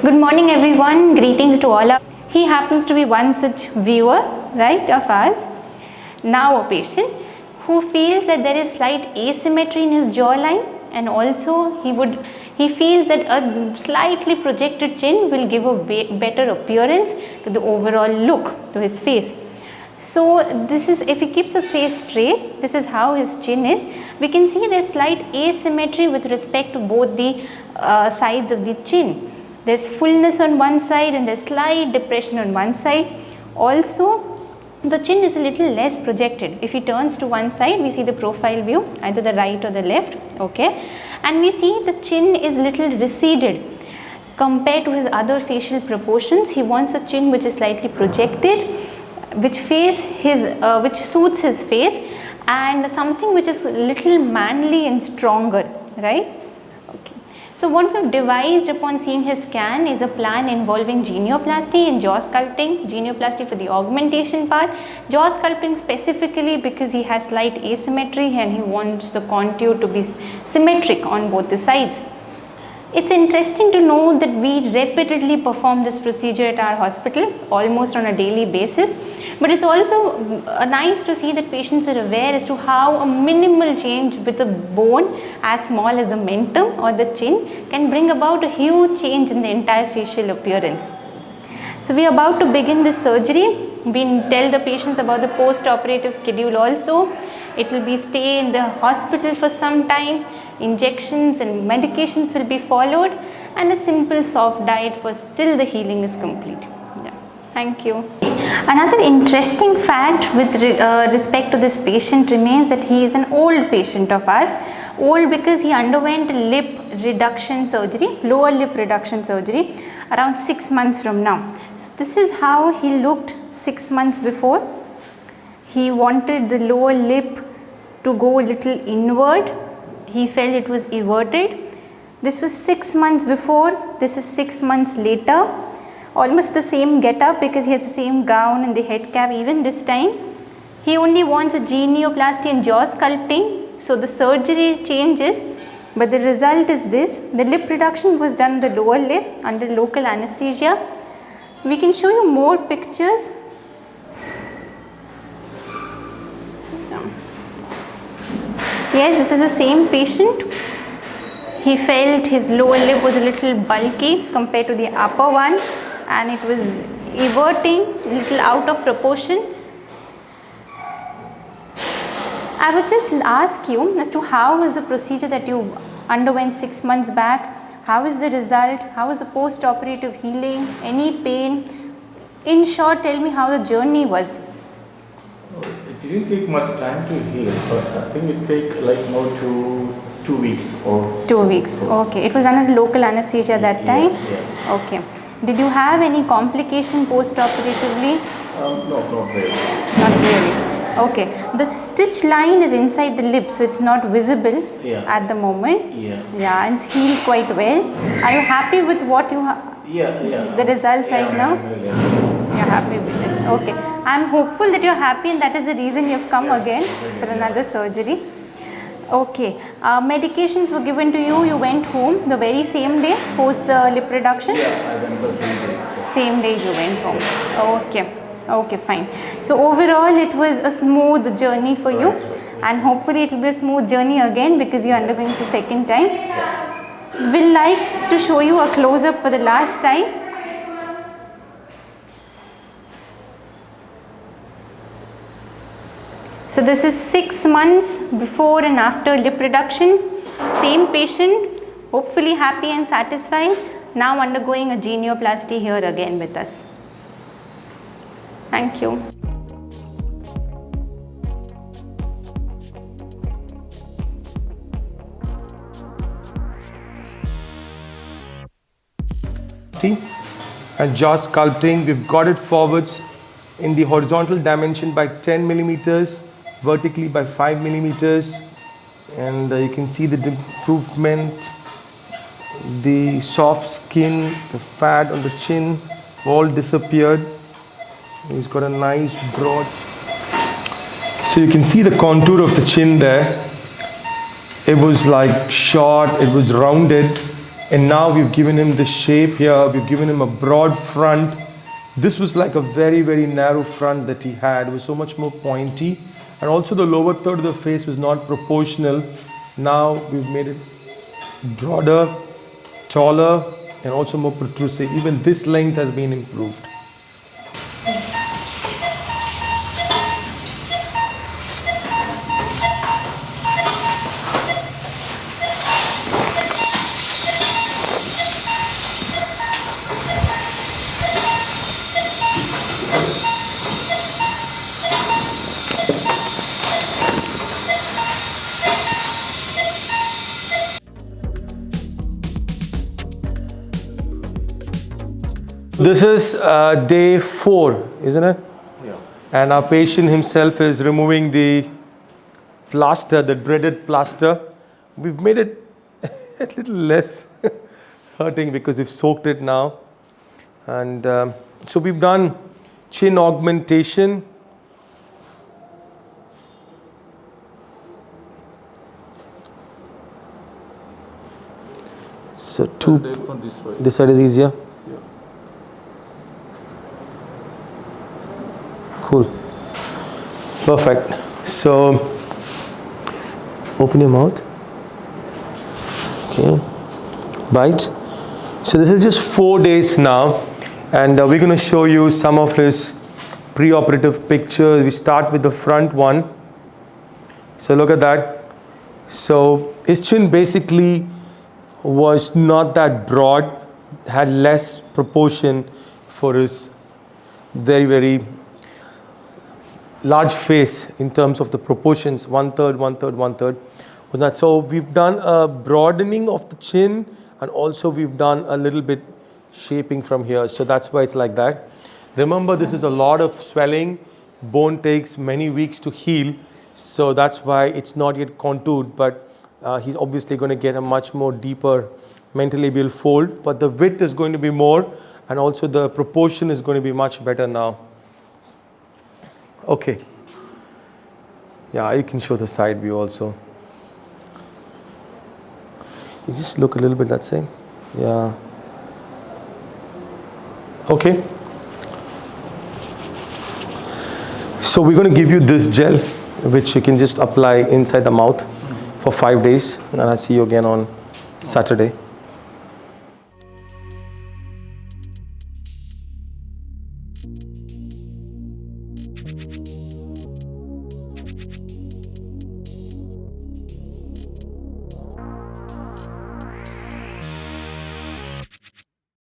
Good morning everyone, greetings to all. He happens to be one such viewer, right, of ours. Now a patient who feels that there is slight asymmetry in his jawline, and also he feels that a slightly projected chin will give a better appearance to the overall look to his face. So this is, if he keeps the face straight, this is how his chin is. We can see there is slight asymmetry with respect to both the sides of the chin. There is fullness on one side and there is slight depression on one side. Also, the chin is a little less projected. If he turns to one side, we see the profile view, either the right or the left, okay, and we see the chin is little receded compared to his other facial proportions. He wants a chin which is slightly projected, which suits his face, and something which is little manly and stronger, right? Okay. So what we have devised upon seeing his scan is a plan involving genioplasty and jaw sculpting. Genioplasty for the augmentation part, jaw sculpting specifically because he has slight asymmetry and he wants the contour to be symmetric on both the sides. It's interesting to know that we repeatedly perform this procedure at our hospital almost on a daily basis, but it's also nice to see that patients are aware as to how a minimal change with a bone as small as a mentum or the chin can bring about a huge change in the entire facial appearance. So we are about to begin this surgery. We tell the patients about the post-operative schedule also. It will be stay in the hospital for some time, injections and medications will be followed, and a simple soft diet for till the healing is complete. Yeah. Thank you. Another interesting fact with respect to this patient remains that he is an old patient of ours. Old because he underwent lip reduction surgery, lower lip reduction surgery around 6 months from now. So this is how he looked 6 months before. He wanted the lower lip to go a little inward. He felt it was everted. This was 6 months before, this is 6 months later. Almost the same get-up because he has the same gown and the head cap even this time. He only wants a genioplasty and jaw sculpting. So the surgery changes, but the result is this. The lip reduction was done on the lower lip under local anesthesia. We can show you more pictures. Yes, this is the same patient. He felt his lower lip was a little bulky compared to the upper one, and it was everting, a little out of proportion. I would just ask you as to how was the procedure that you underwent 6 months back? How is the result? How is the post-operative healing? Any pain? In short, tell me how the journey was. It didn't take much time to heal, but I think it take like more 2 weeks or 2 weeks. Okay. It was done under local anesthesia that time? Yeah. Okay. Did you have any complication post-operatively? No, not really. Not really. Okay. The stitch line is inside the lip, so it's not visible at the moment. Yeah, and it's healed quite well. Are you happy with what you have? The results right now? You're happy with it. Okay. I'm hopeful that you're happy, and that is the reason you've come again for another surgery. Okay. Medications were given to you. You went home the very same day post the lip reduction? Yeah, I went the same day. Same day you went home. Okay. Okay, fine. So overall it was a smooth journey for you, and hopefully it will be a smooth journey again because you are undergoing the second time. We'll like to show you a close-up for the last time. So this is 6 months before and after lip reduction. Same patient, hopefully happy and satisfied, now undergoing a genioplasty here again with us. Thank you. And jaw sculpting, we've got it forwards in the horizontal dimension by 10 millimeters, vertically by 5 millimeters, and you can see the improvement, the soft skin, the fat on the chin all disappeared. He's got a nice broad, so you can see the contour of the chin there. It was like short, it was rounded, And now we've given him the shape here, we've given him a broad front. This was like a very, very narrow front that he had. It was so much more pointy. And also the lower third of the face was not proportional. Now we've made it broader, taller, and also more protrusive. Even this length has been improved. This is day 4, isn't it? Yeah. And our patient himself is removing the plaster, the dreaded plaster. We've made it a little less hurting because we've soaked it now. And so we've done chin augmentation. So this side is easier. Cool. Perfect. So open your mouth. Okay. Bite. So this is just 4 days now, and we're going to show you some of his pre-operative pictures. We start with the front one. So look at that. So his chin basically was not that broad, had less proportion for his very, very large face in terms of the proportions, 1/3, 1/3, 1/3. So we've done a broadening of the chin, and also we've done a little bit shaping from here. So that's why it's like that. Remember, this is a lot of swelling. Bone takes many weeks to heal. So that's why it's not yet contoured, but he's obviously going to get a much more deeper mentolabial fold. But the width is going to be more, and also the proportion is going to be much better now. Okay. Yeah, you can show the side view also. You just look a little bit that side. Yeah. Okay. So we're going to give you this gel, which you can just apply inside the mouth for 5 days. And I'll see you again on Saturday.